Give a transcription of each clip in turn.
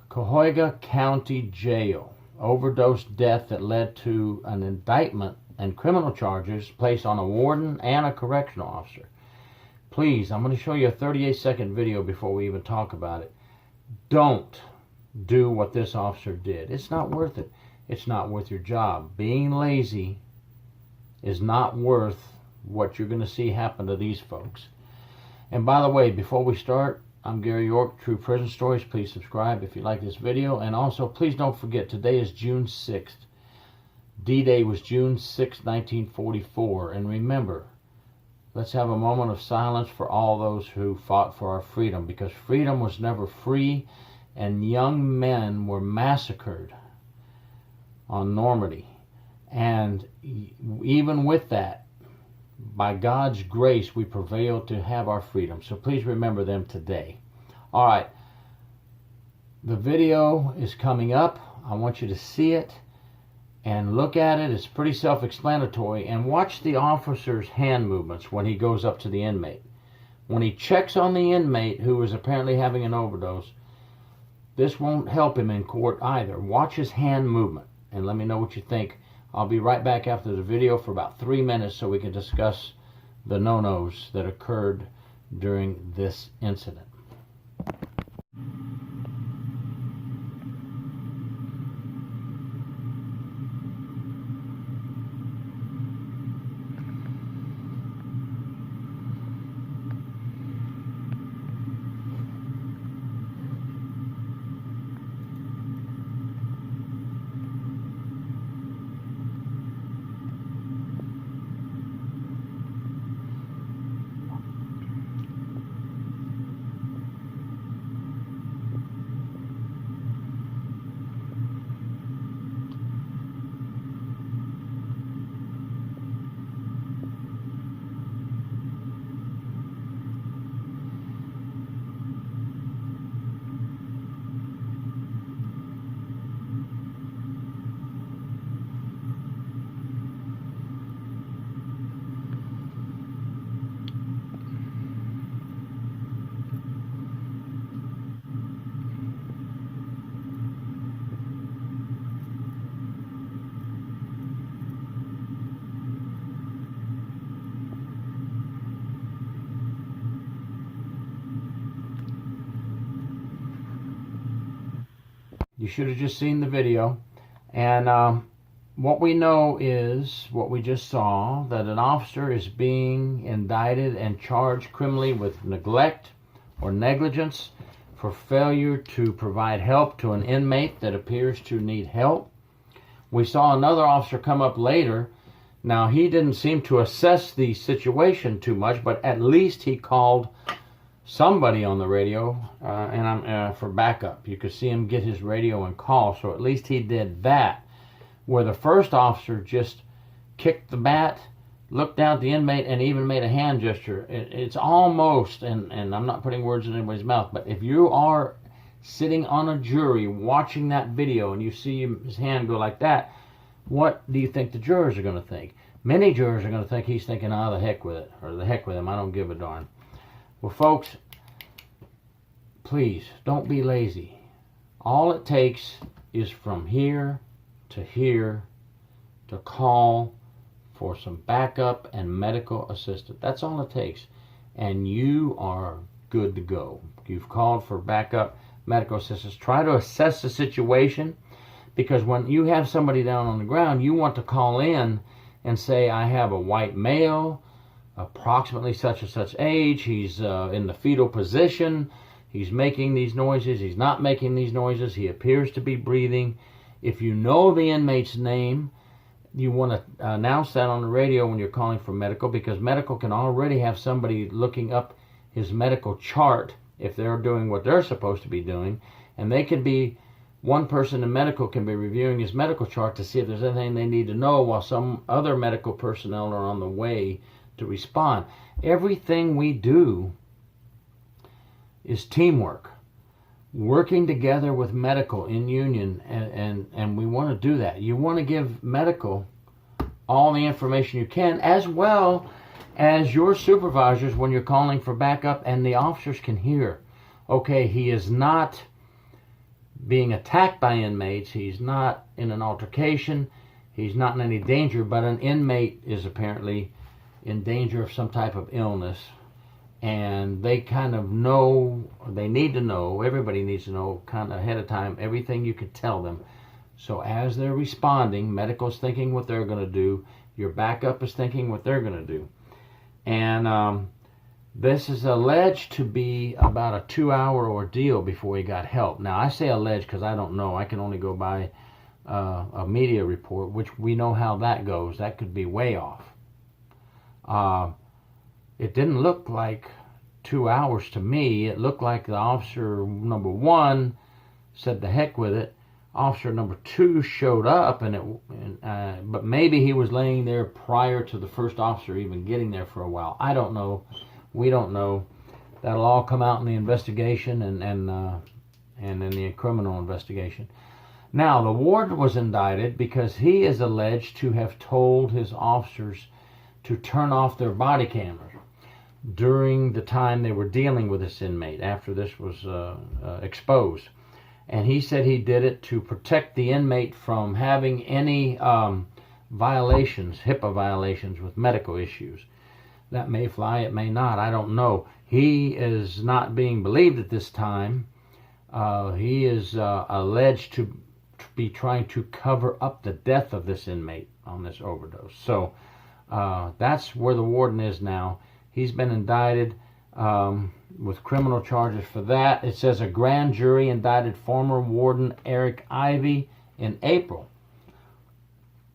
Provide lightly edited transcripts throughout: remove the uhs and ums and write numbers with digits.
Cuyahoga County Jail. Overdose death that led to an indictment and criminal charges placed on a warden and a correctional officer. Please, I'm going to show you a 38-second video before we even talk about it. Don't do what this officer did. It's not worth it. It's not worth your job. Being lazy is not worth what you're going to see happen to these folks. And by the way, before we start, I'm Gary York, True Prison Stories. Please subscribe if you like this video. And also, please don't forget, today is June 6th. D-Day was June 6, 1944. And remember, let's have a moment of silence for all those who fought for our freedom, because freedom was never free, and young men were massacred on Normandy. And even with that, by God's grace, we prevailed to have our freedom. So please remember them today. All right. The video is coming up. I want you to see it and look at it. It's pretty self-explanatory. And watch the officer's hand movements when he goes up to the inmate. When he checks on the inmate who is apparently having an overdose, this won't help him in court either. Watch his hand movement and let me know what you think. I'll be right back after the video for about 3 minutes so we can discuss the no-nos that occurred during this incident. You should have just seen the video. And what we know is, what we just saw, that an officer is being indicted and charged criminally with neglect or negligence for failure to provide help to an inmate that appears to need help. We saw another officer come up later. Now, he didn't seem to assess the situation too much, but at least he called somebody on the radio for backup. You could see him get his radio and call, so at least he did that. Where the first officer just kicked the bat, looked down at the inmate, and even made a hand gesture. It's almost, and I'm not putting words in anybody's mouth, but if you are sitting on a jury watching that video and you see his hand go like that, what do you think the jurors are going to think? Many jurors are going to think he's thinking, oh, the heck with it, or the heck with him, I don't give a darn. Well, folks, please, don't be lazy. All it takes is from here to call for some backup and medical assistance. That's all it takes. And you are good to go. You've called for backup medical assistance. Try to assess the situation, because when you have somebody down on the ground, you want to call in and say, I have a white male, approximately such and such age, he's in the fetal position, he's making these noises, he's not making these noises, he appears to be breathing. If you know the inmate's name, you want to announce that on the radio when you're calling for medical, because medical can already have somebody looking up his medical chart if they're doing what they're supposed to be doing, and they can be, one person in medical can be reviewing his medical chart to see if there's anything they need to know while some other medical personnel are on the way to respond. Everything we do is teamwork, working together with medical in union, and we want to do that. You want to give medical all the information you can, as well as your supervisors when you're calling for backup, and the officers can hear, okay, he is not being attacked by inmates. He's not in an altercation. He's not in any danger, but an inmate is apparently in danger of some type of illness. And they kind of know, or they need to know, everybody needs to know kind of ahead of time everything you could tell them. So as they're responding, medical's thinking what they're going to do, your backup is thinking what they're going to do. And this is alleged to be about a 2-hour ordeal before he got help. Now, I say alleged because I don't know. I can only go by a media report, which we know how that goes. That could be way off. It didn't look like 2 hours to me. It looked like the officer number 1 said the heck with it. Officer number 2 showed up, but maybe he was laying there prior to the first officer even getting there for a while. I don't know. We don't know. That'll all come out in the investigation and in the criminal investigation. Now, the warden was indicted because he is alleged to have told his officers to turn off their body cameras during the time they were dealing with this inmate after this was exposed. And he said he did it to protect the inmate from having any violations, HIPAA violations with medical issues. That may fly, it may not, I don't know. He is not being believed at this time. He is alleged to be trying to cover up the death of this inmate on this overdose. So that's where the warden is now. He's been indicted with criminal charges for that. It says a grand jury indicted former warden Eric Ivey in April,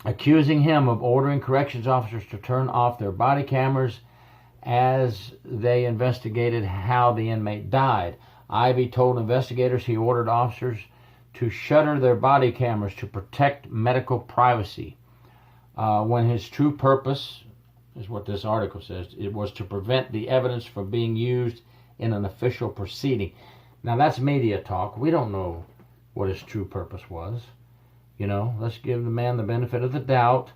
accusing him of ordering corrections officers to turn off their body cameras as they investigated how the inmate died. Ivey told investigators he ordered officers to shutter their body cameras to protect medical privacy, when his true purpose, is what this article says, it was to prevent the evidence from being used in an official proceeding. Now that's media talk. We don't know what his true purpose was. You know, let's give the man the benefit of the doubt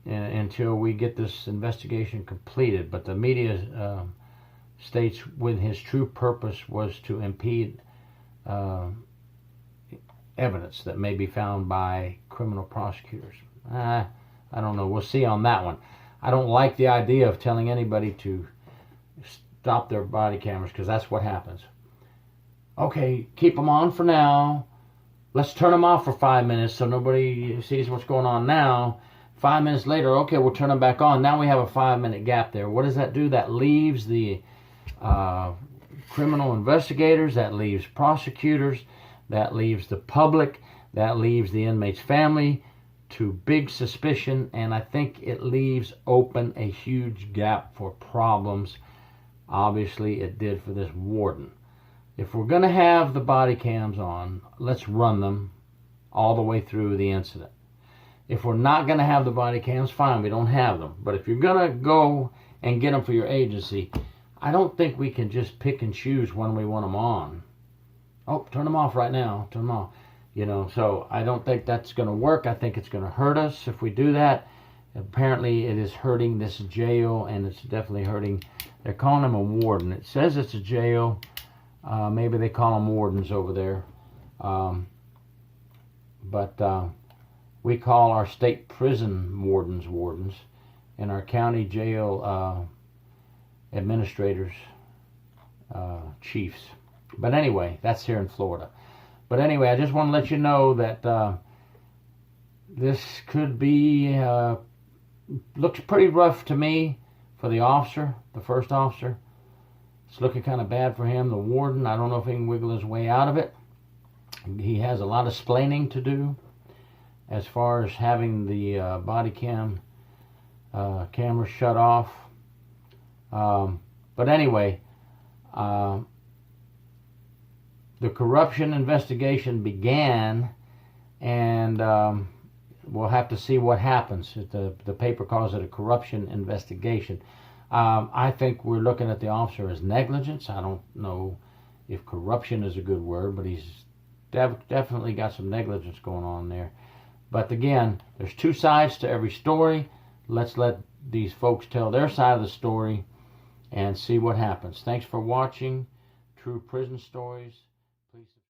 until we get this investigation completed. But the media states when his true purpose was to impede evidence that may be found by criminal prosecutors. I don't know. We'll see on that one. I don't like the idea of telling anybody to stop their body cameras because that's what happens. Okay, keep them on for now. Let's turn them off for 5 minutes so nobody sees what's going on now. 5 minutes later, okay, we'll turn them back on. Now we have a 5-minute gap there. What does that do? That leaves the criminal investigators, that leaves prosecutors, that leaves the public, that leaves the inmate's family to big suspicion, and I think it leaves open a huge gap for problems. Obviously, it did for this warden. If we're going to have the body cams on, let's run them all the way through the incident. If we're not going to have the body cams, fine, we don't have them. But if you're going to go and get them for your agency, I don't think we can just pick and choose when we want them on. Oh, turn them off right now. Turn them off. You know, so I don't think that's going to work. I think it's going to hurt us if we do that. Apparently, it is hurting this jail, and it's definitely hurting. They're calling him a warden. It says it's a jail. Maybe they call them wardens over there. But we call our state prison wardens, and our county jail administrators chiefs. But anyway, that's here in Florida. But anyway, I just want to let you know that this could be, looks pretty rough to me for the officer, the first officer. It's looking kind of bad for him. The warden, I don't know if he can wiggle his way out of it. He has a lot of splaining to do as far as having the body camera shut off. But anyway, the corruption investigation began, and we'll have to see what happens. The paper calls it a corruption investigation. I think we're looking at the officer as negligence. I don't know if corruption is a good word, but he's definitely got some negligence going on there. But again, there's two sides to every story. Let's let these folks tell their side of the story and see what happens. Thanks for watching True Prison Stories. Please